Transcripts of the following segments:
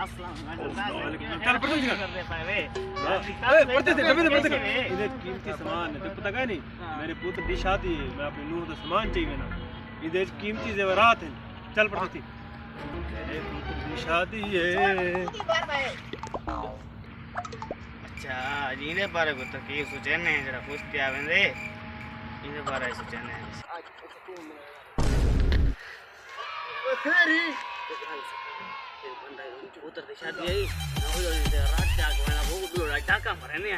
चल पढ़ते थे पढ़ते थे इधर कीमती सामान है तो पता है नहीं मेरे पुत्र की शादी है मैं अपनी नूह का सामान चाहिए ना इधर कीमती जेवरात हैं चल पढ़ते थे मेरे पुत्र की शादी है अच्छा इने बारे को तो की सोचे ने जरा पूछते आवे रे इने बारे सोचे ने फेरी पुत्र की शादी है ना हो रात जाग वाला वो दो टाका मरे ने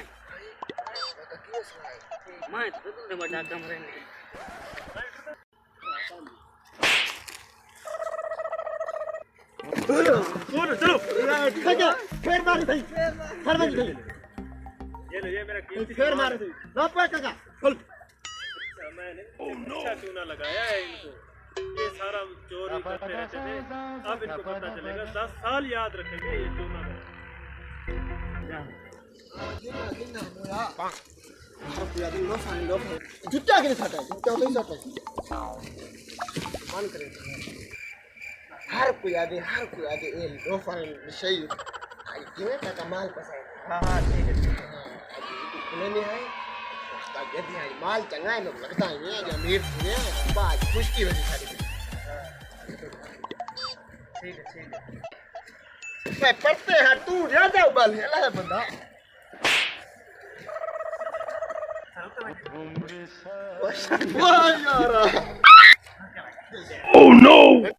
मैं तो तुमने बड़ा टाका मरे ने चलो खजा फेर मार भाई हर भाई ये लो ये मेरा कीमती फेर मार भाई ना पे काका चल मैंने अच्छा क्यों ना लगाया है इनको ये सारा चोरी करते रहते थे अब इनको पता चलेगा 10 साल याद रखेंगे ये चोना जुत्ता के साथ है जुत्ता नहीं साथ है मान करे हर कोई आदे ये लोफर शई आई के का कमाल पसाई हां ठीक है नहीं है उसका जब है माल चंगा है लोग लगता है ये अमीर थे बात खुश की वजह सारी ठीक है मैं पढ़ते हैं तू ज्यादा उबाल है बंदा Oh no!